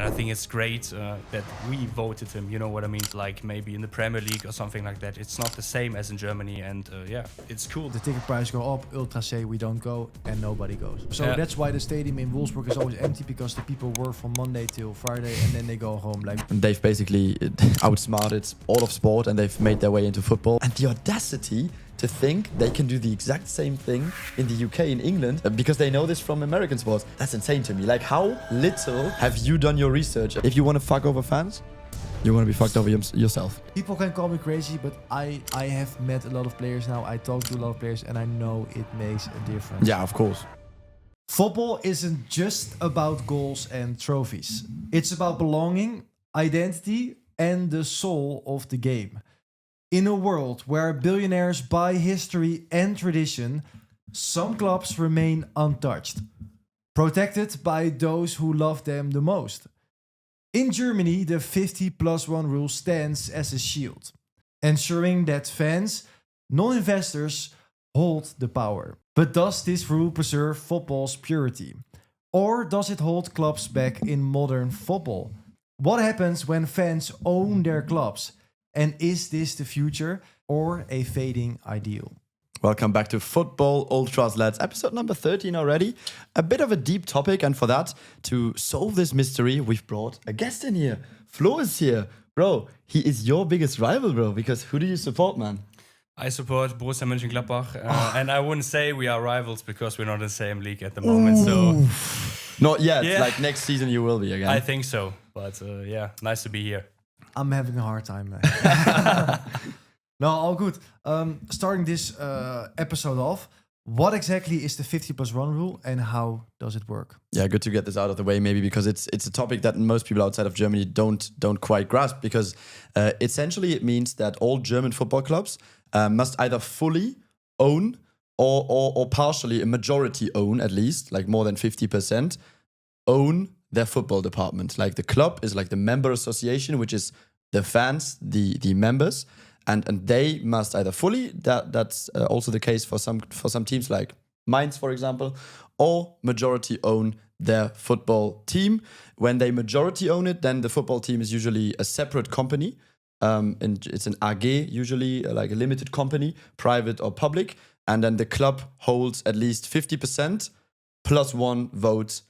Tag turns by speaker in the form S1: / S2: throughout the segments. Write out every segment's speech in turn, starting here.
S1: And I think it's great that we voted him, you know what I mean? Like maybe in the Premier League or something like that. It's not the same as in Germany, and it's cool.
S2: The ticket price go up, Ultras say we don't go, and nobody goes. So that's why the stadium in Wolfsburg is always empty, because the people work from Monday till Friday, and then they go home.
S3: And they've basically outsmarted all of sport, and they've made their way into football. And the audacity to think they can do the exact same thing in the UK, in England, because they know this from American sports. That's insane to me. Like, how little have you done your research? If you want to fuck over fans, you want to be fucked over yourself.
S2: People can call me crazy, but I have met a lot of players now. I talk to a lot of players, and I know it makes a difference.
S3: Yeah, of course.
S2: Football isn't just about goals and trophies. It's about belonging, identity, and the soul of the game. In a world where billionaires buy history and tradition, some clubs remain untouched, protected by those who love them the most. In Germany, the 50+1 rule stands as a shield, ensuring that fans, non-investors, hold the power. But does this rule preserve football's purity? Or does it hold clubs back in modern football? What happens when fans own their clubs? And is this the future or a fading ideal?
S3: Welcome back to Football Ultras, lads. Episode number 13 already. A bit of a deep topic, and for that, to solve this mystery, we've brought a guest in here. Flo is here. Bro, he is your biggest rival, bro, because who do you support, man?
S1: I support Borussia Mönchengladbach, and I wouldn't say we are rivals because we're not in the same league at the moment. So
S3: not yet.
S1: Yeah.
S3: Like next season you will be again.
S1: I think so, but nice to be here.
S2: I'm having a hard time. No, all good. Starting this episode off, what exactly is the 50+1 rule and how does it work?
S3: Yeah, good to get this out of the way, maybe because it's a topic that most people outside of Germany don't quite grasp, because essentially it means that all German football clubs must either fully own or partially, a majority own at least, like more than 50%, own their football department. Like the club is like the member association, which is the fans, the members, and they must either fully, that's also the case for some teams like Mainz, for example, or majority own their football team. When they majority own it, then the football team is usually a separate company. And it's an AG, usually like a limited company, private or public. And then the club holds at least 50% plus one vote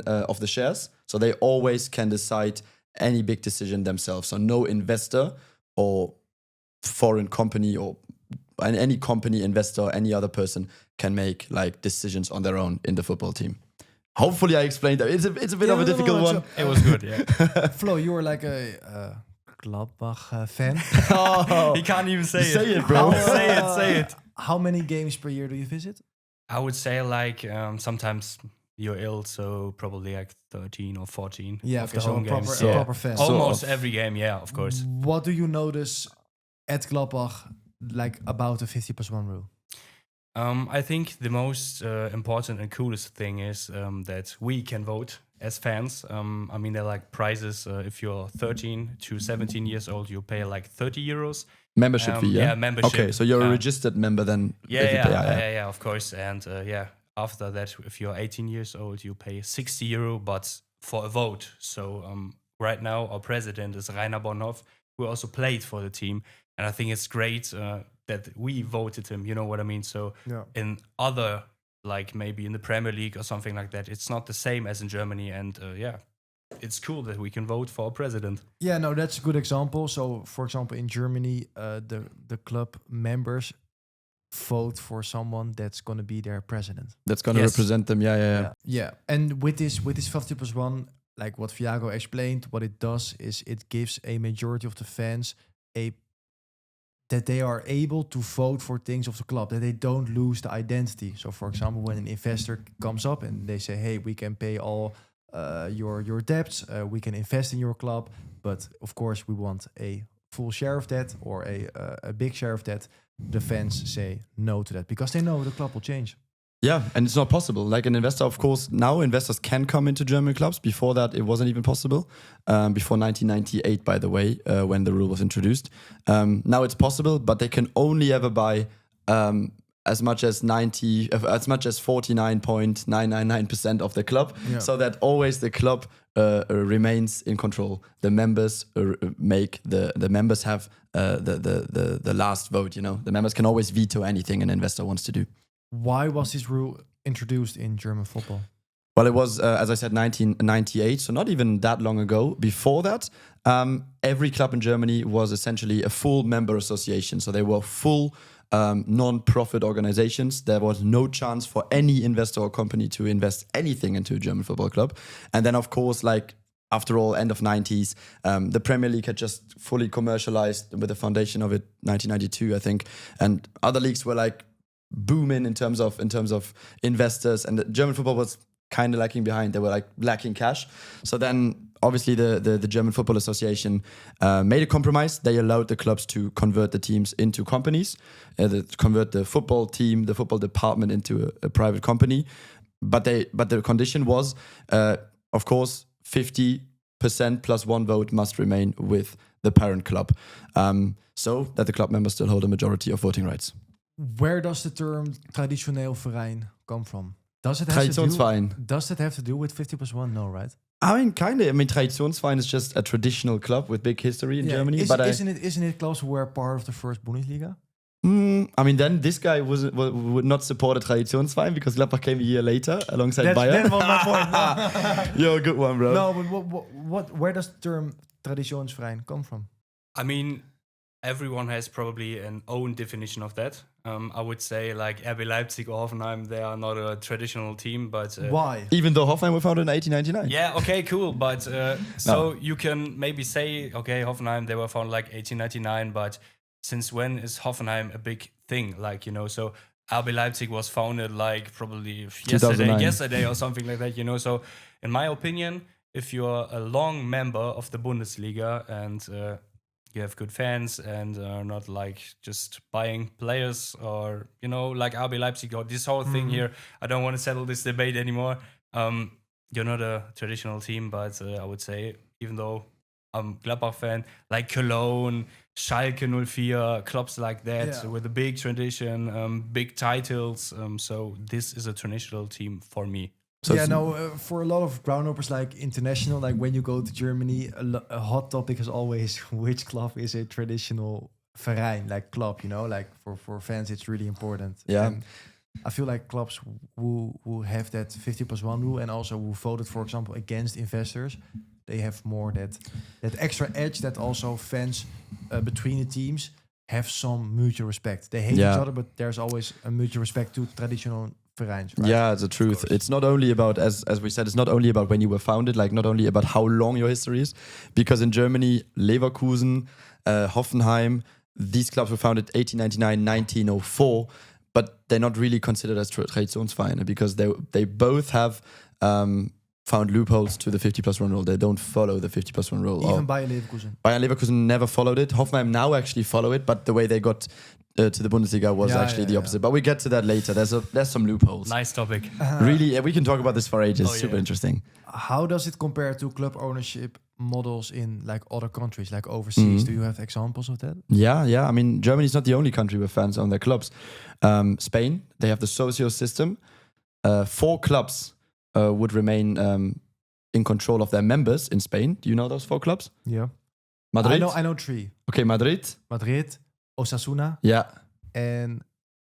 S3: of the shares. So they always can decide any big decision themselves. So no investor or foreign company or any company, investor, any other person can make like decisions on their own in the football team. Hopefully I explained that. It's a bit of a difficult one.
S1: It was good, yeah.
S2: Flo, you were like a Gladbach fan.
S1: He can't even say it.
S3: Say it, bro.
S1: Say it.
S2: How many games per year do you visit?
S1: I would say like sometimes you're ill, so probably like 13 or 14.
S2: Yeah,
S1: of
S2: okay,
S1: the
S2: so
S1: home
S2: a proper,
S1: games.
S2: a proper fan.
S1: Almost every game, yeah, of course.
S2: What do you notice at Gladbach like about the 50+1 rule?
S1: I think the most important and coolest thing is that we can vote as fans. I mean, there are like prizes. If you're 13 to 17 years old, you pay like 30 euros.
S3: Membership fee, yeah?
S1: Yeah, membership.
S3: Okay, so you're a registered member then.
S1: Yeah, of course. And after that, if you're 18 years old, you pay 60 euro, but for a vote. So right now, our president is Rainer Bonhoff, who also played for the team. And I think it's great that we voted him, you know what I mean? So in other, like maybe in the Premier League or something like that, it's not the same as in Germany. And it's cool that we can vote for our president.
S2: Yeah, no, that's a good example. So, for example, in Germany, the club members vote for someone that's going to be their president.
S3: That's going to represent them,
S2: Yeah, and with this 50+1, like what Fiago explained, what it does is it gives a majority of the fans that they are able to vote for things of the club, that they don't lose the identity. So, for example, when an investor comes up and they say, hey, we can pay all your debts, we can invest in your club, but of course we want a full share of that or a big share of that, the fans say no to that because they know the club will change.
S3: Yeah, and it's not possible. Like an investor, of course, now investors can come into German clubs. Before that, it wasn't even possible. Before 1998, by the way, when the rule was introduced. Now it's possible, but they can only ever buy as much as 49.999% of the club, so that always the club remains in control. The members the members have the last vote. The members can always veto anything an investor wants to do.
S2: Why was this rule introduced in German football?
S3: Well, it was, as I said, 1998, so not even that long ago. Before that, every club in Germany was essentially a full member association. So they were full non-profit organizations. There was no chance for any investor or company to invest anything into a German football club. And then, of course, after all, end of 90s, the Premier League had just fully commercialized with the foundation of it, 1992, I think. And other leagues were booming in terms of investors. And the German football was kind of lacking behind. They were lacking cash. So then obviously the German Football Association made a compromise. They allowed the clubs to convert the teams into companies, convert the football team, the football department into a private company. But the condition was, of course, 50% plus one vote must remain with the parent club, so that the club members still hold a majority of voting rights.
S2: Where does the term Traditionverein come from? Does it have to do with 50 plus 1? No, right?
S3: I mean, kind of. I mean, Traditionsverein is just a traditional club with big history in Germany.
S2: Isn't it close to where part of the first Bundesliga?
S3: I mean, then this guy would not support a Traditionsverein because Gladbach came a year later alongside Bayern.
S2: That was my point.
S3: You're a good one, bro.
S2: No, but where does the term Traditionsverein come from?
S1: I mean, everyone has probably an own definition of that. I would say RB Leipzig or Hoffenheim, they are not a traditional team, but...
S2: Why?
S3: Even though Hoffenheim were founded in 1899.
S1: Yeah, okay, cool. But you can maybe say, okay, Hoffenheim, they were founded 1899, but since when is Hoffenheim a big thing? So RB Leipzig was founded probably yesterday or something like that, So in my opinion, if you're a long member of the Bundesliga and... you have good fans and are not just buying players or, RB Leipzig or this whole thing here. I don't want to settle this debate anymore. You're not a traditional team, but I would say, even though I'm a Gladbach fan, Cologne, Schalke 04, clubs like that with a big tradition, big titles. So this is a traditional team for me.
S2: So for a lot of Groundhoppers, international, when you go to Germany, a hot topic is always which club is a traditional verein, club, for fans, it's really important.
S3: Yeah.
S2: And I feel like clubs who have that 50 plus 1 rule and also who voted, for example, against investors, they have more that extra edge that also fans between the teams have some mutual respect. They hate each other, but there's always a mutual respect to traditional vereins, right?
S3: Yeah, it's the truth. It's not only about, as we said, it's not only about when you were founded, not only about how long your history is, because in Germany, Leverkusen, Hoffenheim, these clubs were founded 1899, 1904, but they're not really considered as Traditionsvereine because they both have found loopholes to the 50 plus 1 rule. They don't follow the 50 plus 1 rule.
S2: Even Bayern Leverkusen.
S3: Bayern Leverkusen never followed it. Hoffenheim now actually follow it, but the way they got to the Bundesliga was the opposite. But we get to that later. There's some loopholes.
S1: Nice topic.
S3: Really, we can talk about this for ages. Super interesting.
S2: How does it compare to club ownership models in other countries, overseas? Do you have examples of that?
S3: Yeah. I mean, Germany is not the only country where fans own their clubs. Spain, they have the Socio System. 4 clubs would remain in control of their members in Spain. Do you know those 4 clubs?
S2: Yeah.
S3: Madrid?
S2: I know 3.
S3: Okay, Madrid,
S2: Osasuna,
S3: yeah,
S2: and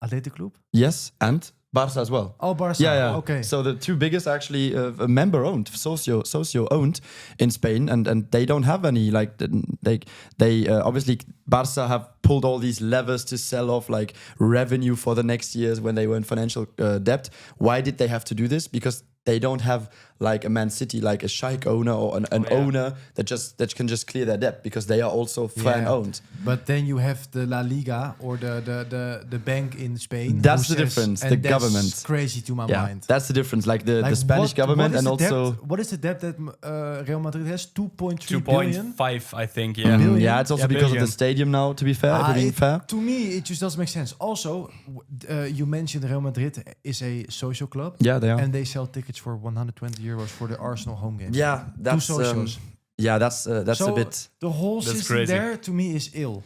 S2: Athletic Club?
S3: Yes, and Barca as well.
S2: Oh, Barca.
S3: Yeah.
S2: Okay.
S3: So the 2 biggest actually member-owned, socio-owned in Spain, and they don't have any, they obviously, Barca have pulled all these levers to sell off revenue for the next years when they were in financial debt. Why did they have to do this? Because they don't have a Man City, a Schalke owner or an owner that can just clear their debt because they are also fan owned.
S2: But then you have the La Liga or the bank in Spain.
S3: That's the difference. The government.
S2: That's crazy to my mind.
S3: That's the difference. The Spanish government and also.
S2: What is the debt that Real Madrid has? 2.3 billion?
S1: 2.5, I think.
S3: Yeah. Yeah, it's also because of the stadium now. To be fair,
S2: to me, it just doesn't make sense. Also, you mentioned Real Madrid is a social club.
S3: Yeah, they are,
S2: and they sell tickets for 120 euros for the Arsenal home games.
S3: Yeah, that's
S2: 2 socios.
S3: That's
S2: so
S3: a bit.
S2: The whole system
S1: crazy.
S2: there to me is ill.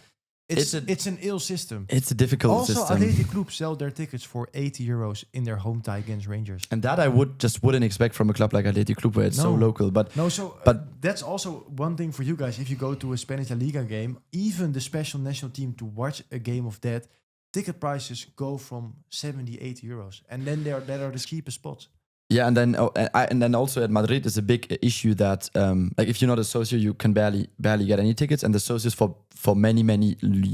S2: It's an ill system.
S3: It's a difficult
S2: Also,
S3: system.
S2: Athletic Club sell their tickets for €80 in their home tie against Rangers.
S3: And that I wouldn't expect from a club like Athletic Club where it's so
S2: No.
S3: local. But
S2: But that's also one thing for you guys. If you go to a Spanish La Liga game, even the special national team to watch a game of that, ticket prices go from 70, €80. And then that are the cheapest spots.
S3: yeah, and then also at Madrid is a big issue that like if you're not a socio, you can barely get any tickets, and the socios for many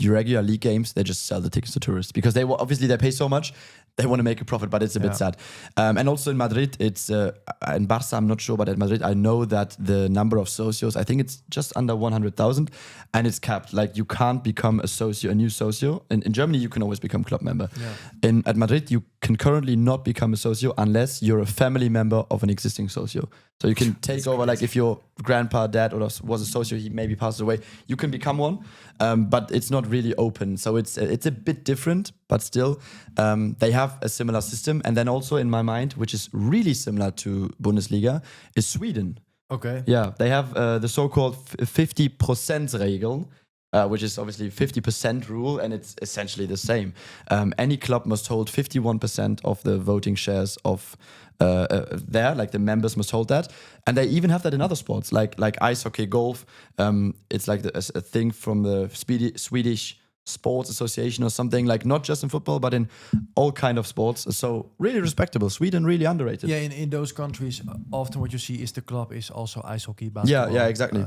S3: regular league games, they just sell the tickets to tourists because obviously they pay so much, they want to make a profit, but it's a bit sad. And also in Madrid, it's in Barca, I'm not sure, but at Madrid, I know that the number of socios, I think it's just under 100,000, and it's capped. Like you can't become a new socio. In Germany, you can always become club member.
S2: Yeah.
S3: At Madrid, you can currently not become a socio unless you're a family member of an existing socio. So you can take over, like if your grandpa, dad, or was a socio, he maybe passed away, you can become one, but it's not really open. So it's a bit different, but still, they have a similar system. And then also in my mind, which is really similar to Bundesliga, is Sweden.
S2: Okay.
S3: Yeah, they have the so-called 50% regel, which is obviously 50% rule, and it's essentially the same. Any club must hold 51% of the voting shares of there, like the members must hold that. And they even have that in other sports, like ice hockey, golf. It's like a thing from the Swedish Sports Association or something, like not just in football, but in all kind of sports. So really respectable. Sweden, really underrated.
S2: Yeah, in those countries, often what you see is the club is also ice hockey, basketball.
S3: Yeah, exactly.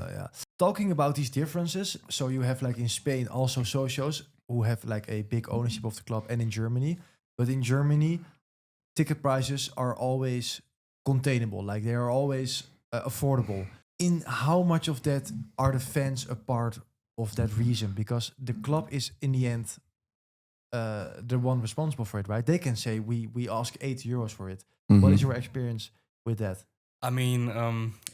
S2: Talking about these differences, so you have like in Spain also socios who have like a big ownership of the club, and in Germany. But in Germany, ticket prices are always containable, like they are always affordable. In how much of that are the fans a part of that reason? Because the club is in the end the one responsible for it, right? They can say we ask €80 for it. What is your experience with that?
S1: I mean,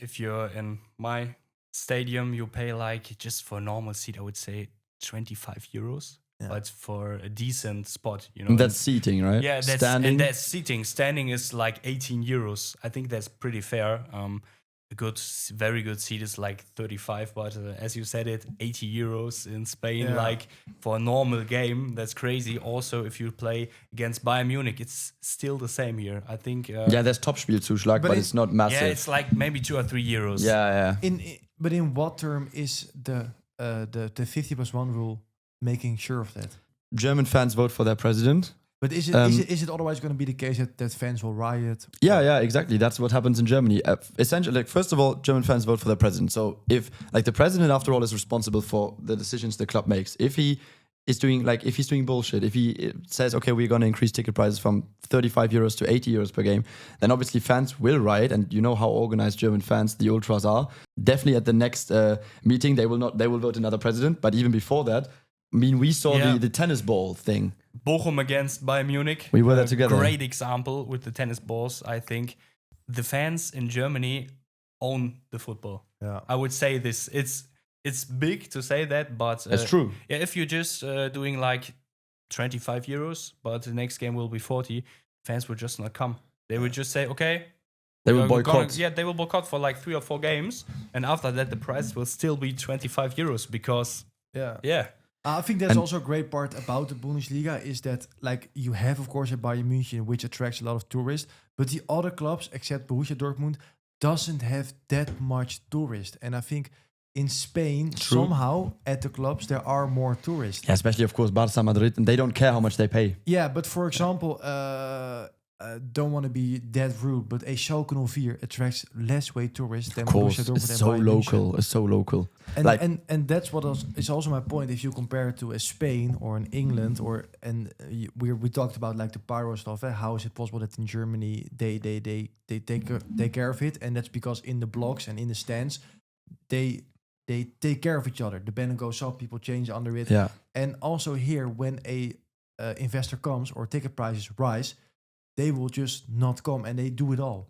S1: if you're in my stadium, you pay like just for a normal seat, I would say €25.
S2: Yeah.
S1: But for a decent spot, you know.
S3: That's seating, right?
S1: Yeah,
S3: standing.
S1: And that's seating. Standing is like €18. I think that's pretty fair. A very good seat is like 35, but as you said it, €80 in Spain, like for a normal game, that's crazy. Also, if you play against Bayern Munich, it's still the same here. I think.
S3: There's Topspielzuschlag, but it's not massive.
S1: Yeah, it's like maybe €2 or €3.
S3: Yeah.
S2: But in what term is the 50+1 rule making sure of that?
S3: German fans vote for their president.
S2: But is it otherwise going to be the case that fans will riot?
S3: Yeah, exactly. That's what happens in Germany. Essentially, like first of all, German fans vote for their president. So if like the president, after all, is responsible for the decisions the club makes. If he's doing bullshit, if he says, okay, we're going to increase ticket prices from €35 to €80 per game, then obviously fans will riot. And you know how organized German fans, the ultras, are. Definitely at the next meeting, they will vote another president. But even before that, I mean, we saw the tennis ball thing.
S1: Bochum against Bayern Munich.
S3: We were there together.
S1: Great example with the tennis balls. I think the fans in Germany own the football.
S2: Yeah.
S1: I would say this. It's big to say that, but
S3: That's true.
S1: Yeah, if you're just doing like €25, but the next game will be 40, fans would just not come. They would just say, okay.
S3: They will boycott.
S1: They will boycott for like 3 or 4 games, and after that, the price will still be €25 because. Yeah.
S2: I think that's also a great part about the Bundesliga is that like you have, of course, a Bayern München, which attracts a lot of tourists, but the other clubs, except Borussia Dortmund, doesn't have that much tourists. And I think in Spain, somehow at the clubs, there are more tourists.
S3: Yeah, especially, of course, Barca, Madrid, and they don't care how much they pay.
S2: Yeah, but for example, don't want to be that rude, but a Schalke 04 attracts less way tourists than Borussia Dortmund.
S3: It's so local. It's so local.
S2: And that's what is also my point. If you compare it to a Spain or an England, we talked about like the pyro stuff. How is it possible that in Germany they take care of it? And that's because in the blocks and in the stands, they take care of each other. The banner goes up, people change under it.
S3: Yeah.
S2: And also here, when a investor comes or ticket prices rise, they will just not come, and they do it all.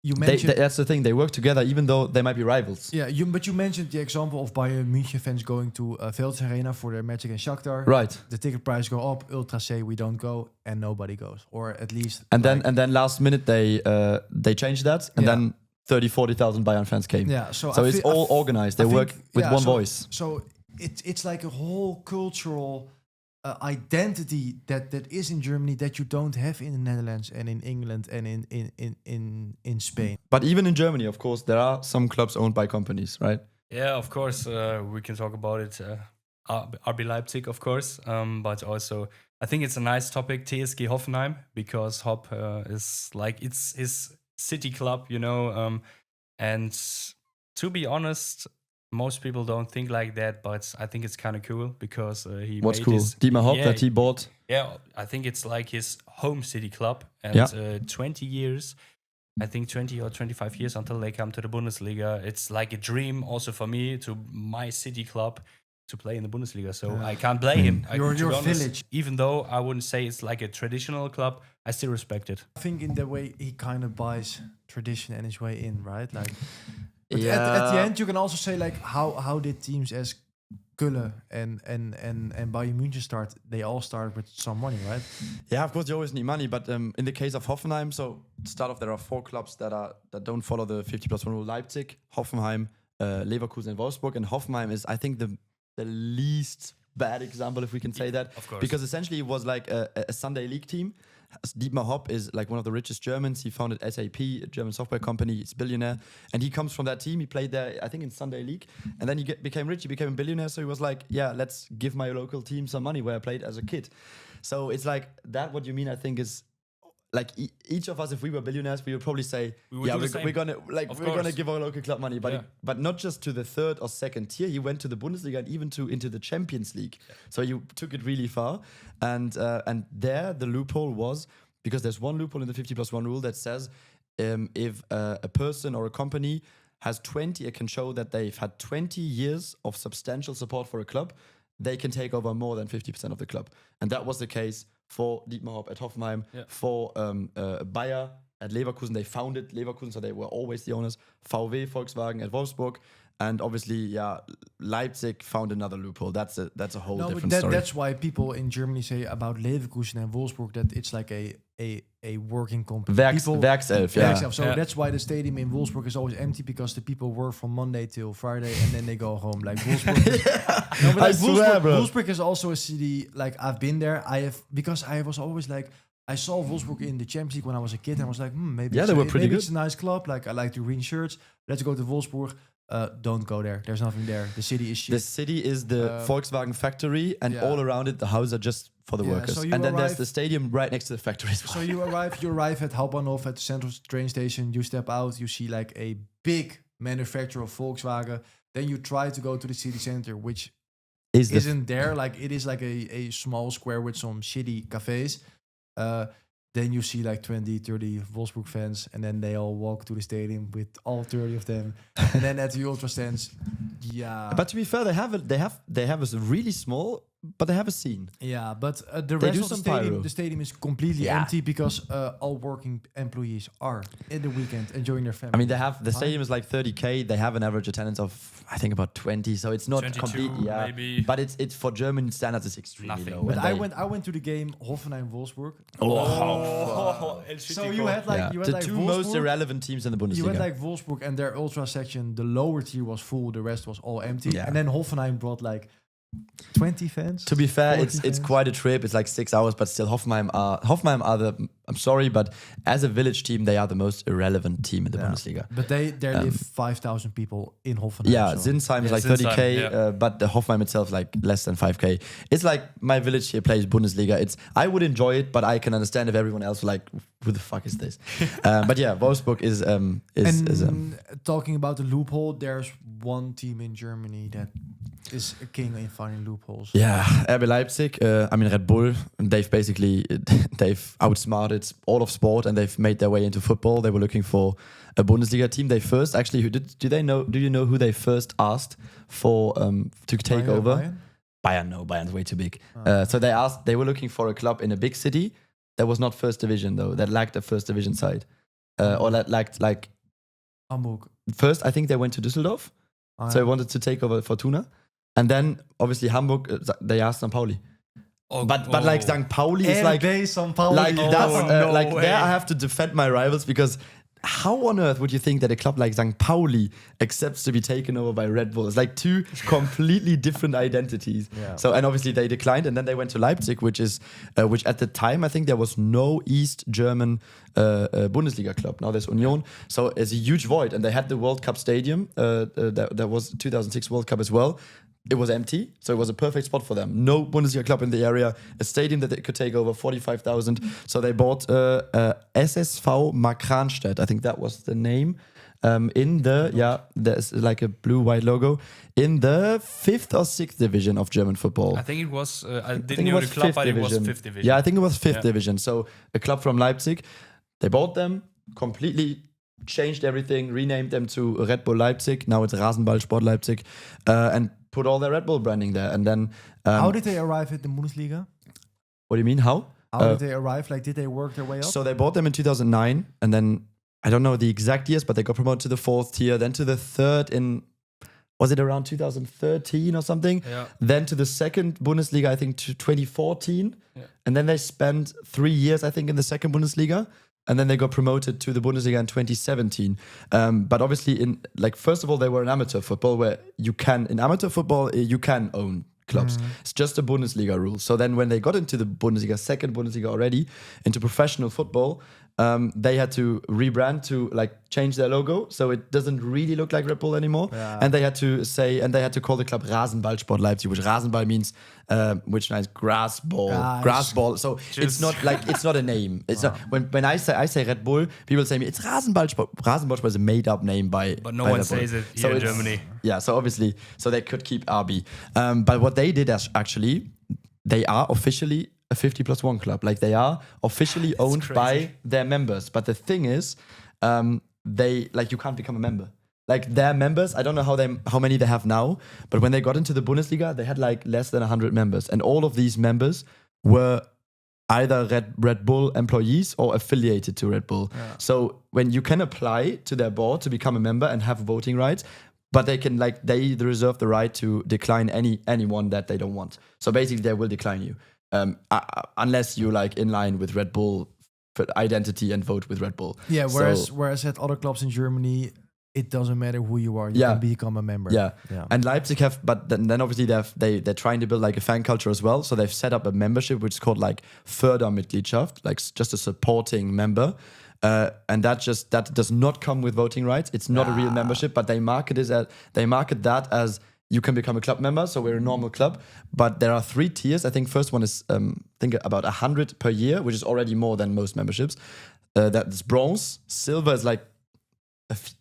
S2: You mentioned
S3: that's the thing. They work together, even though they might be rivals.
S2: Yeah, but you mentioned the example of Bayern München fans going to Velds Arena for their match against Shakhtar.
S3: Right.
S2: The ticket price go up. Ultras say we don't go, and nobody goes, or at least.
S3: And then last minute they changed that, and then 30,000-40,000 Bayern fans came.
S2: Yeah. So
S3: it's all organized. They work with one voice.
S2: So it's like a whole cultural identity that is in Germany that you don't have in the Netherlands and in England and in Spain.
S3: But even in Germany, of course, there are some clubs owned by companies, right?
S1: Yeah, of course, we can talk about it. RB Leipzig, of course, but also I think it's a nice topic, TSG Hoffenheim, because Hop is like it's his city club, and to be honest, most people don't think like that, but I think it's kind of cool because he
S3: What's
S1: made
S3: cool?
S1: his
S3: Dietmar Hopp
S1: yeah,
S3: that he bought.
S1: yeah, I think it's like his home city club, and
S3: Yeah.
S1: 20 years. I think 20 or 25 years until they come to the Bundesliga. It's like a dream also for me to my city club to play in the Bundesliga. So I can't blame him.
S2: Your
S1: To be honest,
S2: village.
S1: even though I wouldn't say it's like a traditional club, I still respect it.
S2: I think in the way he kind of buys tradition and his way in, right? Like, but
S3: Yeah.
S2: at the end, you can also say like, how did teams as Köln and Bayern München start? They all started with some money, right?
S3: Yeah, of course you always need money, but in the case of Hoffenheim, so to start off, there are 4 clubs that don't follow the 50+1 rule: Leipzig, Hoffenheim, Leverkusen, and Wolfsburg. And Hoffenheim is, I think, the least bad example, if we can say that,
S1: of course.
S3: because essentially it was like a Sunday league team. Dietmar Hopp is like one of the richest Germans. He founded SAP, a German software company. He's a billionaire, and he comes from that team. He played there, I think, in Sunday league, and then he became rich. He became a billionaire. So he was like, "Yeah, let's give my local team some money where I played as a kid." So it's like that. What you mean? I think is like each of us, if we were billionaires, we would probably say,
S1: We would
S3: "Yeah,
S1: do the same.
S3: we're gonna
S1: Of
S3: we're gonna
S1: course.
S3: give our local club money." But
S1: Yeah.
S3: but not just to the 3rd or 2nd tier. He went to the Bundesliga and even into the Champions League. So you took it really far, and there the loophole was. Because there's one loophole in the 50+1 rule that says if a person or a company has 20, it can show that they've had 20 years of substantial support for a club, they can take over more than 50% of the club. And that was the case for Dietmar Hopp at Hoffenheim, for Bayer at Leverkusen. They founded Leverkusen, so they were always the owners. VW, Volkswagen at Wolfsburg. And obviously, Leipzig found another loophole. That's a whole different story.
S2: That's why people in Germany say about Leverkusen and Wolfsburg that it's like a working company.
S3: Werkself, yeah.
S2: Werkself. So
S1: Yeah.
S2: that's why the stadium in Wolfsburg is always empty, because the people work from Monday till Friday and then they go home. Like Wolfsburg. No, but
S3: I
S2: like
S3: swear, bro.
S2: Wolfsburg is also a city. Like I've been there. Because I was always like, I saw Wolfsburg in the Champions League when I was a kid, and I was like, maybe
S3: Yeah, they were pretty
S2: maybe
S3: good.
S2: it's a nice club. Like I like the green shirts. Let's go to Wolfsburg. Don't go there. There's nothing there. The city is shit.
S3: The city is the Volkswagen factory, and
S2: yeah.
S3: all around it, the houses are just for the
S2: Yeah,
S3: workers.
S2: so you
S3: And then there's
S2: arrive-
S3: the stadium right next to the factory as well.
S2: So you arrive at Hauptbahnhof at the central train station. You step out, you see like a big manufacturer of Volkswagen. Then you try to go to the city center, which
S3: Is the
S2: isn't there. Like it is like a small square with some shitty cafes. Then you see like 20, 30 Wolfsburg fans, and then they all walk to the stadium with all 30 of them. And then at the ultra stands, yeah.
S3: But to be fair, they have a really small, but they have a scene.
S2: Yeah, but the
S3: They
S2: rest
S3: do
S2: of the
S3: some
S2: stadium,
S3: pyro.
S2: the stadium is completely
S3: Yeah.
S2: empty because all working employees are in the weekend enjoying their family.
S3: I mean, the stadium is like 30K. They have an average attendance of, I think, about 20. So it's not
S1: 22
S3: completely,
S1: maybe.
S3: But it's for German standards, it's extremely
S1: Nothing.
S3: low.
S2: But
S3: And
S2: I went to the game Hoffenheim-Wolfsburg.
S1: So
S2: you had like
S3: the two most
S2: Wolfsburg.
S3: irrelevant teams in the Bundesliga.
S2: You had like Wolfsburg and their ultra section. The lower tier was full. The rest was all empty.
S3: Yeah.
S2: And then Hoffenheim brought like 20 fans.
S3: To be fair,
S2: 40
S3: it's
S2: fans.
S3: quite a trip. It's like 6 hours, but still Hoffenheim are the, I'm sorry, but as a village team, they are the most irrelevant team in the Bundesliga.
S2: But there live 5,000 people in Hoffenheim.
S3: Yeah,
S2: so.
S3: Sinsheim is
S1: Yeah,
S3: like
S1: Sinsheim,
S3: 30K,
S1: yeah.
S3: but the Hoffenheim itself like less than 5K. It's like my village here plays Bundesliga. I would enjoy it, but I can understand if everyone else like, who the fuck is this? But yeah, Wolfsburg is
S2: Talking about the loophole, there's one team in Germany that is a king in finding loopholes.
S3: yeah, RB Leipzig. Red Bull. They've outsmarted all of sport and they've made their way into football. They were looking for a Bundesliga team. They first actually, do you know who they first asked for to take
S2: Bayern-
S3: over?
S2: Bayern?
S3: Bayern, no, Bayern's way too big. So they were looking for a club in a big city that was not first division though, that lacked a first division side. Or that lacked like,
S2: Hamburg.
S3: first I think they went to Düsseldorf, so they wanted to take over Fortuna. And then obviously Hamburg, they asked St. Pauli. But like St. Pauli is like,
S2: RB St. Pauli.
S3: like that's
S1: no
S3: like
S1: way.
S3: there I have to defend my rivals because how on earth would you think that a club like St. Pauli accepts to be taken over by Red Bull? It's like two completely different identities.
S2: Yeah.
S3: So, and obviously they declined, and then they went to Leipzig, which at the time I think there was no East German Bundesliga club. Now there's Union, so it's a huge void, and they had the World Cup stadium. That was 2006 World Cup as well. It was empty, so it was a perfect spot for them. No Bundesliga club in the area, a stadium that they could take over 45,000. So they bought SSV Markranstädt. I think that was the name. There's like a blue-white logo in the 5th or 6th division of German football.
S1: I think it was. I
S3: I
S1: didn't
S3: think it
S1: know
S3: was
S1: the club,
S3: 5th
S1: but it was
S3: division.
S1: 5th division.
S3: Yeah, I think it was 5th
S1: Yeah.
S3: division. So a club from Leipzig, they bought them, completely changed everything, renamed them to Red Bull Leipzig. Now it's Rasenballsport Leipzig, and put all their Red Bull branding there. And then,
S2: How did they arrive at the Bundesliga?
S3: what do you mean? How?
S2: How did they arrive? Like, did they work their way up?
S3: So they bought them in 2009, and then I don't know the exact years, but they got promoted to the 4th tier, then to the 3rd in, was it around 2013 or something?
S1: Yeah.
S3: Then to the 2nd Bundesliga, I think to 2014.
S1: Yeah.
S3: And then they spent 3 years, I think, in the 2nd Bundesliga. And then they got promoted to the Bundesliga in 2017. But obviously, first of all, they were in amateur football, where in amateur football, you can own clubs. It's just a Bundesliga rule. So then when they got into the Bundesliga, 2nd Bundesliga already, into professional football, they had to rebrand to change their logo, so it doesn't really look like Red Bull anymore.
S2: Yeah.
S3: And they had to call the club Rasenballsport Leipzig, which Rasenball means which means grass ball. So it's not a name. It's not, when I say Red Bull, people say me it's Rasenballsport. Rasenballsport is a made up name
S1: But no
S3: by
S1: one
S3: Red Bull.
S1: says it
S3: So
S1: here in
S3: it's-
S1: Germany.
S3: Yeah, so obviously, they could keep RB. But what they did actually, they are officially a 50+1 club. Like, they are officially owned
S1: crazy.
S3: by their members. But the thing is, you can't become a member. Like, their members, I don't know how many they have now, but when they got into the Bundesliga, they had less than 100 members, and all of these members were either Red Bull employees or affiliated to Red Bull.
S2: Yeah.
S3: So when you can apply to their board to become a member and have voting rights, but they can they reserve the right to decline anyone that they don't want. So basically, they will decline you unless you in line with Red Bull identity and vote with Red Bull.
S2: Yeah,
S3: So-
S2: whereas at other clubs in Germany, it doesn't matter who you are. You
S3: Yeah.
S2: can become a member.
S3: Yeah.
S2: Yeah.
S3: And Leipzig have, but then obviously they're trying to build a fan culture as well. So they've set up a membership which is called Fördermitgliedschaft, just a supporting member. And that does not come with voting rights. It's not a real membership, but they market that as you can become a club member. So we're a normal club, but there are 3 tiers. I think first one is I think about 100 per year, which is already more than most memberships. That's bronze. Silver is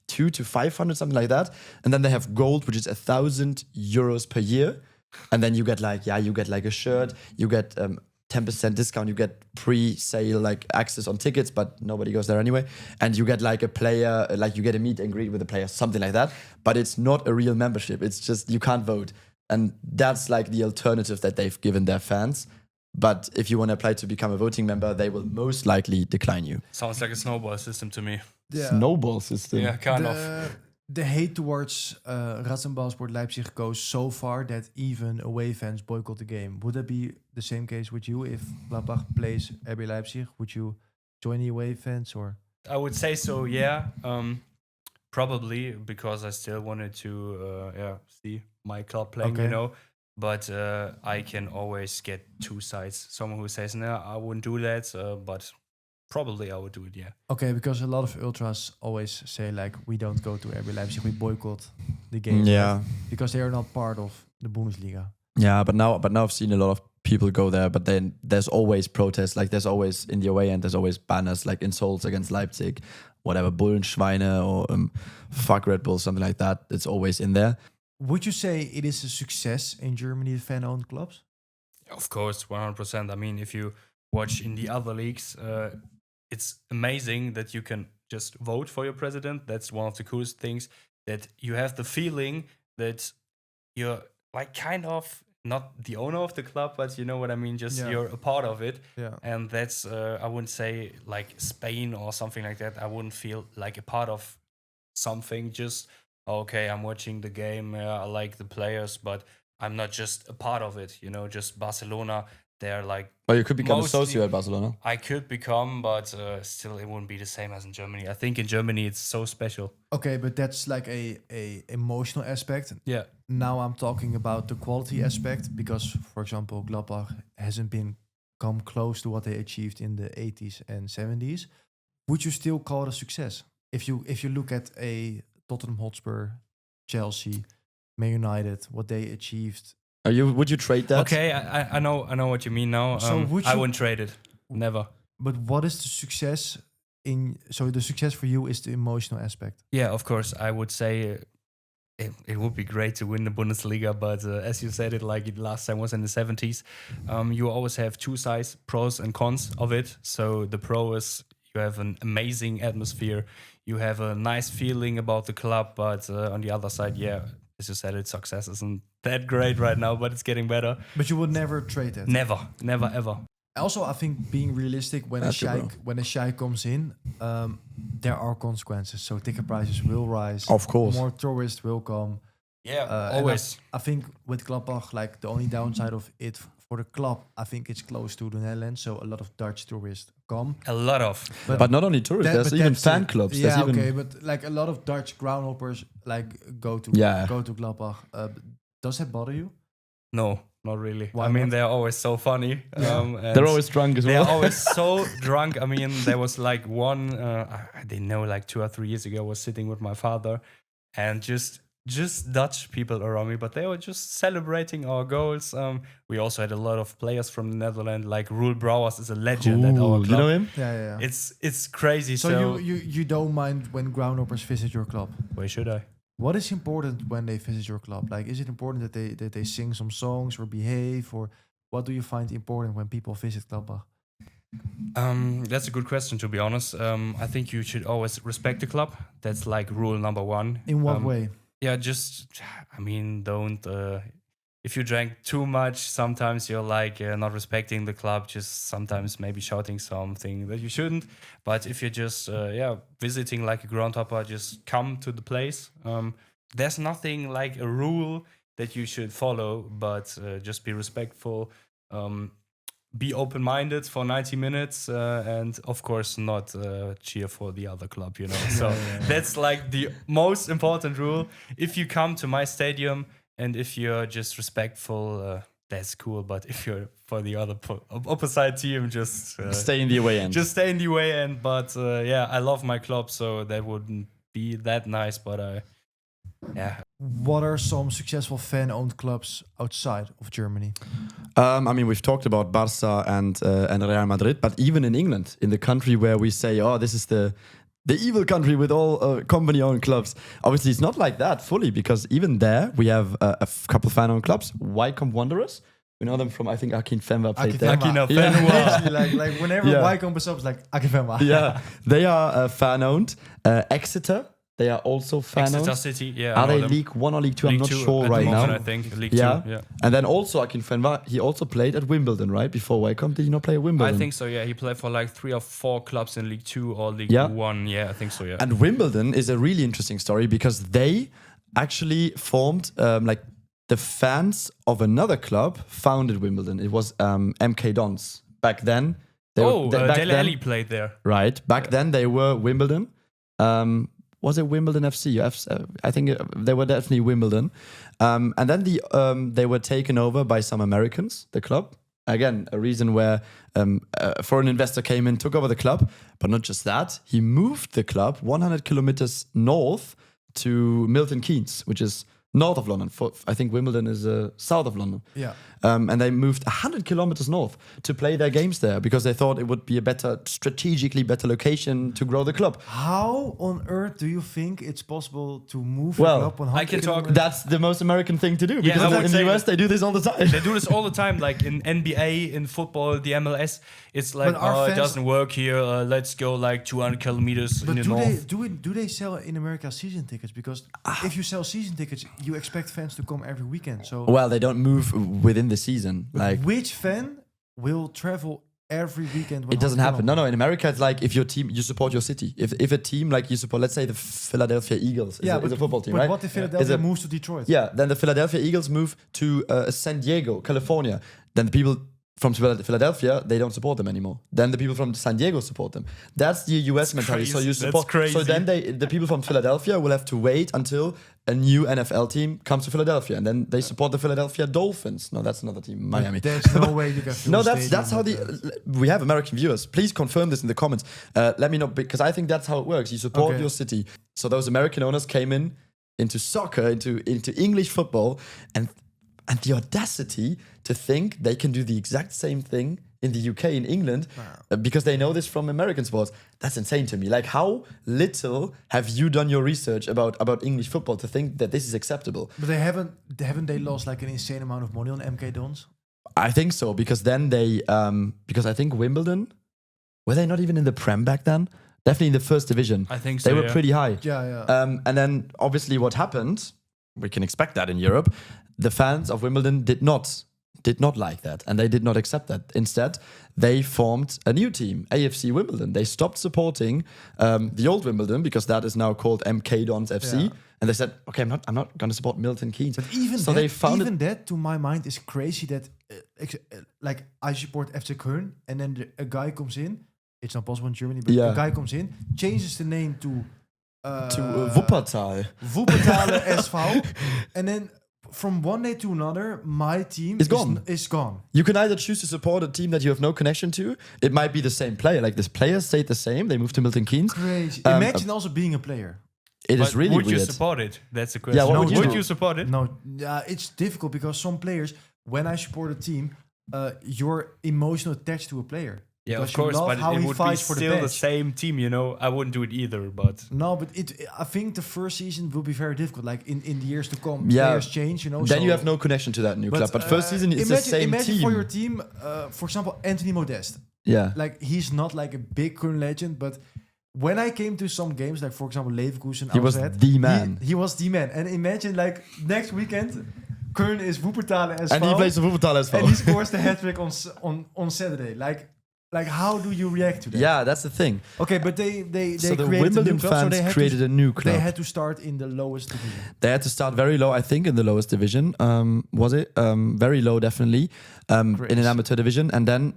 S3: 200 to 500, something like that. And then they have gold, which is 1,000 euros per year. And then you get a shirt, you get 10% discount, you get pre-sale access on tickets, but nobody goes there anyway. And you get a player, you get a meet and greet with the player, something like that. But it's not a real membership. It's just you can't vote. And that's the alternative that they've given their fans. But if you want to apply to become a voting member, they will most likely decline you.
S1: Sounds like a snowball system to me.
S3: Snowball system.
S1: Yeah, kind of.
S2: The hate towards Rasenballsport Leipzig goes so far that even away fans boycott the game. Would that be the same case with you if Gladbach plays RB Leipzig? Would you join the away fans or?
S1: I would say so, yeah. Probably because I still wanted to see my club playing,
S2: Okay.
S1: But I can always get 2 sides. Someone who says, no, I wouldn't do that, but probably I would do it, yeah.
S2: Okay, because a lot of ultras always say we don't go to RB Leipzig, we boycott the game.
S3: Yeah.
S2: right? Because they are not part of the Bundesliga.
S3: Yeah, but now I've seen a lot of people go there, but then there's always protests. There's always in the away end, there's always banners insults against Leipzig, whatever, Bullenschweine or fuck Red Bull, something like that. It's always in there.
S2: Would you say it is a success in Germany, fan-owned clubs?
S1: Of course, 100%. I mean, if you watch in the other leagues, it's amazing that you can just vote for your president. That's one of the coolest things, that you have the feeling that you're kind of not the owner of the club, but you know what I mean? Just
S2: Yeah.
S1: you're a part of it.
S2: Yeah.
S1: And that's, I wouldn't say Spain or something like that. I wouldn't feel like a part of something. Just, okay, I'm watching the game. I like the players, but I'm not just a part of it. Just Barcelona, they're like.
S3: Or you could become a
S1: Mostly-
S3: socio at Barcelona.
S1: I could become, but still it wouldn't be the same as in Germany. I think in Germany it's so special.
S2: Okay, but that's like a emotional aspect.
S1: Yeah.
S2: Now I'm talking about the quality aspect because, for example, Gladbach hasn't been come close to what they achieved in the 80s and 70s. Would you still call it a success if you look at a Tottenham Hotspur, Chelsea, Man United, what they achieved?
S3: Would you trade that?
S1: Okay, I know what you mean now.
S2: So would
S1: I
S2: you-
S1: wouldn't trade it. Never.
S2: But what is the success so the success for you is the emotional aspect.
S1: Yeah, of course. I would say it would be great to win the Bundesliga, but as you said it, like it last time was in the 70s, you always have two sides, pros and cons of it. So the pro is you have an amazing atmosphere, you have a nice feeling about the club, but on the other side, yeah, as you said, its success isn't that great right now, but it's getting better.
S2: But you would never trade it.
S1: Never, ever.
S2: Also, I think being realistic when
S3: That's true, bro.
S2: when a sheikh comes in, there are consequences. So ticket prices will rise.
S3: Of course.
S2: More tourists will come.
S1: Yeah,
S2: And
S1: always.
S2: I think with Gladbach, like the only downside of it for the club, I think it's close to the Netherlands, so a lot of Dutch tourists come.
S1: A lot of.
S3: But not only tourists, there's even
S2: that's
S3: fan
S2: it.
S3: clubs.
S2: Yeah,
S3: There's even,
S2: okay, but like a lot of Dutch groundhoppers like go to Gladbach. Does that bother you?
S1: No, not really.
S2: Why
S1: I mean,
S2: not?
S1: they're always so funny.
S2: Yeah.
S1: And
S3: they're always drunk as
S1: They're
S3: well.
S1: always so drunk. I mean, there was like one, I didn't know, like 2 or 3 years ago, I was sitting with my father and just Dutch people around me, but they were just celebrating our goals. We also had a lot of players from the Netherlands, like Roel Brouwers is a legend at our club.
S3: You know him?
S2: Yeah.
S1: It's crazy.
S2: So you don't mind when groundhoppers visit your club?
S1: Why should I?
S2: What is important when they visit your club? Like, is it important that they sing some songs or behave, or what do you find important when people visit Gladbach?
S1: That's a good question, to be honest. I think you should always respect the club. That's like rule number one.
S2: In what way?
S1: Yeah, don't. If you drank too much, sometimes you're like not respecting the club. Just sometimes maybe shouting something that you shouldn't. But if you're just visiting like a groundhopper, just come to the place. There's nothing like a rule that you should follow, but just be respectful. Be open-minded for 90 minutes, and of course not cheer for the other club. So that's like the most important rule. If you come to my stadium. And if you're just respectful, that's cool. But if you're for the other opposite team, just
S3: Stay in the away end.
S1: Just stay in the away end. But I love my club, so that wouldn't be that nice. But
S2: What are some successful fan-owned clubs outside of Germany?
S3: I mean, we've talked about Barca and Real Madrid, but even in England, in the country where we say, oh, this is the evil country with all company-owned clubs. Obviously, it's not like that fully, because even there we have a couple fan-owned clubs. Wycombe Wanderers, we know them from, I think, Akin Fenwa played there.
S2: Akinfenwa.
S1: Fenwa.
S2: like whenever Wycombe is up, it's like Akinfenwa.
S3: Yeah, they are fan-owned. Exeter, they are also fan-owned.
S1: Exeter City, yeah.
S3: Are
S1: I know
S3: they
S1: them.
S3: League 1 or League 2? I'm
S1: League
S3: not
S1: 2
S3: sure
S1: at the
S3: right
S1: moment,
S3: now.
S1: I think League
S3: Yeah.
S1: 2. Yeah.
S3: And then also Akin Fenwa, he also played at Wimbledon, right? Before Wycombe, did he not play at Wimbledon?
S1: I think so. Yeah, he played for like 3 or 4 clubs in League 2 or League
S3: Yeah.
S1: 1. Yeah, I think so. Yeah.
S3: And Wimbledon is a really interesting story because they actually formed like the fans of another club founded Wimbledon. It was MK Dons. Back then, back
S1: Dele
S3: then-
S1: Alli played there.
S3: Right. Back then they were Wimbledon. Was it Wimbledon FC? I think they were definitely Wimbledon. And then they were taken over by some Americans, the club. Again, a reason where a foreign investor came in, took over the club. But not just that, he moved the club 100 kilometers north to Milton Keynes, which is north of London. I think Wimbledon is south of London.
S2: Yeah.
S3: And they moved 100 kilometers north to play their games there because they thought it would be a strategically better location to grow the club.
S2: How on earth do you think it's possible to move
S3: Well,
S2: a club 100
S1: I can talk-
S2: kilometers?
S3: That's the most American thing to do because
S1: I would
S3: in the
S1: say
S3: US they do this all the time.
S1: They do this all the time, like in NBA, in football, the MLS. It's like,
S2: But our
S1: it
S2: fans-
S1: doesn't work here. Let's go like 200 kilometers in
S2: But
S1: the
S2: do
S1: north.
S2: do they sell in America season tickets? Because if you sell season tickets, you expect fans to come every weekend. So
S3: Well, they don't move within the season. Like
S2: which fan will travel every weekend?
S3: it doesn't happen. No. In America, it's like if your team, you support your city. If a team like you support, let's say the Philadelphia Eagles is a football team,
S2: but
S3: right?
S2: what if Philadelphia
S3: Is a-
S2: moves to Detroit?
S3: Yeah, then the Philadelphia Eagles move to San Diego, California. Then the people from Philadelphia, they don't support them anymore. Then the people from San Diego support them. That's the US mentality. So you support. So then the people from Philadelphia will have to wait until a new NFL team comes to Philadelphia, and then they support the Philadelphia Dolphins. No, that's another team, Miami.
S2: There's no way you can.
S3: No, that's how we have American viewers. Please confirm this in the comments. Let me know, because I think that's how it works. You support your city. So those American owners came into soccer, into English football, and the audacity to think they can do the exact same thing in the UK, in England, because they know this from American sports. That's insane to me. Like, how little have you done your research about English football to think that this is acceptable?
S2: But haven't they lost like an insane amount of money on MK Dons?
S3: I think so, because then because I think Wimbledon, were they not even in the Prem back then? Definitely in the first division.
S1: I think so.
S3: They were pretty high.
S2: Yeah.
S3: And then obviously what happened, we can expect that in Europe, the fans of Wimbledon did not like that, and they did not accept that. Instead, they formed a new team, AFC Wimbledon. They stopped supporting the old Wimbledon, because that is now called MK Dons FC, and they said, okay, I'm not going to support Milton Keynes.
S2: But even that, to my mind, is crazy. That like I support FC Köln, and then a guy comes in. It's not possible in Germany, but a guy comes in, changes the name to
S3: Wuppertal
S2: SV, and then from one day to another, my team is gone.
S3: You can either choose to support a team that you have no connection to. It might be the same player. Like, this player stayed the same. They moved to Milton Keynes.
S2: Crazy. Imagine also being a player.
S3: It is really weird.
S1: Would you support it? That's the question.
S3: Yeah,
S1: would you support it?
S2: No, it's difficult, because some players, when I support a team, you're emotionally attached to a player.
S1: Yeah, of course, but it would be still the same team, you know. I wouldn't do it either, but...
S2: No, but I think the first season will be very difficult. Like, in the years to come, players change, you know.
S3: Then you have no connection to that new club. But first season, it's the same team.
S2: Imagine for your team, for example, Anthony Modeste.
S3: Yeah.
S2: Like, he's not like a big current legend, but when I came to some games, like, for example, Leverkusen,
S3: he was the man.
S2: He was the man. And imagine, like, next weekend... Köln is Wuppertal SV.
S3: And he plays the Wuppertal SV.
S2: And he scores the hat-trick on Saturday. Like, how do you react to that?
S3: Yeah, that's the thing.
S2: Okay, but they
S3: so the
S2: created
S3: Wimbledon
S2: a new club,
S3: fans created a new club.
S2: They had to start in the lowest division.
S3: They had to start very low, I think, in the lowest division. Was it? Very low, definitely, in an amateur division. And then,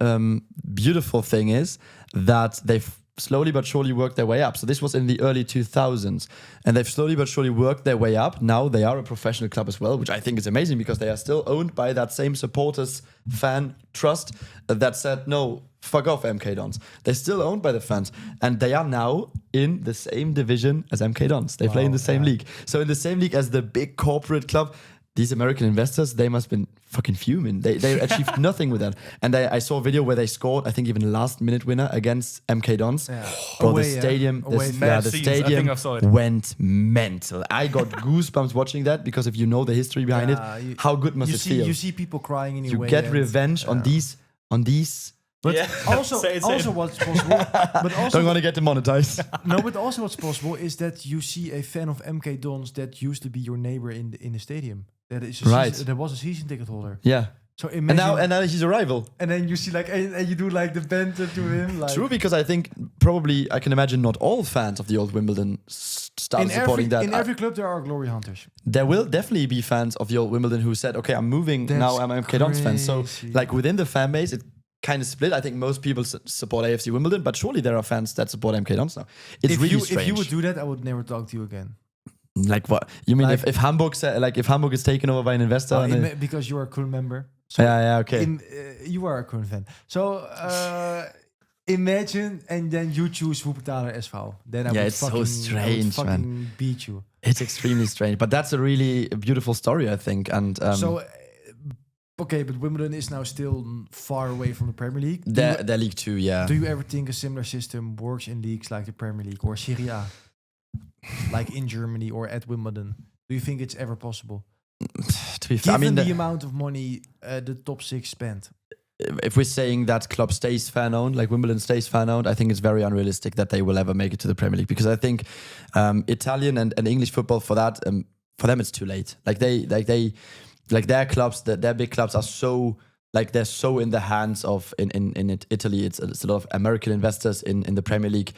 S3: beautiful thing is that they've slowly but surely worked their way up. So this was in the early 2000s. And they've slowly but surely worked their way up. Now they are a professional club as well, which I think is amazing, because they are still owned by that same supporters fan trust that said, no, fuck off MK Dons. They're still owned by the fans. And they are now in the same division as MK Dons. They play in the same league. So in the same league as the big corporate club. These American investors, they must have been fucking fuming. They achieved nothing with that. And I saw a video where they scored, I think, even a last-minute winner against MK Dons. Yeah. Bro, the stadium, the stadium went mental. I got goosebumps watching that, because if you know the history behind it, how good must it feel?
S2: You see people crying in your way.
S3: You get revenge on these.
S2: But also what's possible. But also,
S3: don't want to get demonetized.
S2: No, but also what's possible is that you see a fan of MK Dons that used to be your neighbor in the stadium. That is there was a season ticket holder.
S3: Yeah.
S2: So imagine,
S3: and now he's a rival.
S2: And then you see and you do like the banter to him. Like.
S3: True, because I think probably I can imagine not all fans of the old Wimbledon start supporting that.
S2: In every club there are glory hunters.
S3: There will definitely be fans of the old Wimbledon who said, okay, I'm moving now. I'm MK Dons fan. So like within the fan base, it kind of split. I think most people support AFC Wimbledon, but surely there are fans that support MK Dons now. It's really strange.
S2: If you would do that, I would never talk to you again.
S3: Like what? You mean like, if Hamburg if Hamburg is taken over by an investor?
S2: Because you are a Köln member. So
S3: okay.
S2: You are a Köln fan. So imagine, and then you choose Wuppertaler SV. Then I would
S3: it's so strange,
S2: man. Beat you.
S3: It's extremely strange, but that's a really beautiful story, I think. And
S2: okay, but Wimbledon is now still far away from the Premier League.
S3: They're League 2, yeah.
S2: Do you ever think a similar system works in leagues like the Premier League or Serie A? Like in Germany or at Wimbledon? Do you think it's ever possible?
S3: To be fair,
S2: Given the amount of money the top 6 spent.
S3: If we're saying that club stays fan-owned, like Wimbledon stays fan-owned, I think it's very unrealistic that they will ever make it to the Premier League, because I think Italian and English football, for them it's too late. Like their clubs, their big clubs are so, like, they're so in the hands of in Italy. It's a lot of American investors in the Premier League.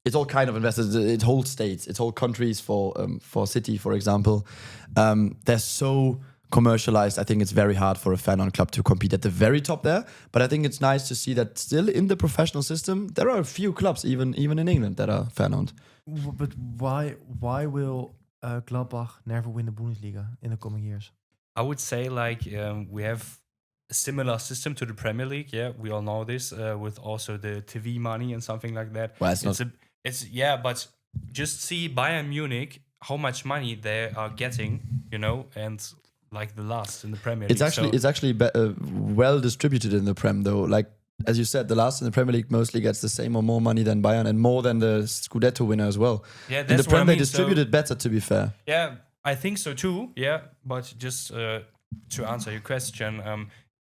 S3: It's all kind of investors. It's whole states. It's whole countries for City, for example. They're so commercialized, I think it's very hard for a fan-owned club to compete at the very top there. But I think it's nice to see that still in the professional system, there are a few clubs, even in England, that are fan-owned.
S2: But why will Gladbach never win the Bundesliga in the coming years?
S1: I would say we have a similar system to the Premier League. Yeah, we all know this with also the TV money and something like that.
S3: Well, it's
S1: but just see Bayern Munich, how much money they are getting, and like the last in the Premier League.
S3: It's actually well distributed in the Prem though. Like as you said, the last in the Premier League mostly gets the same or more money than Bayern and more than the Scudetto winner as well.
S1: Yeah,
S3: in the Prem they distribute it better, to be fair.
S1: Yeah, I think so too. Yeah, but just to answer your question,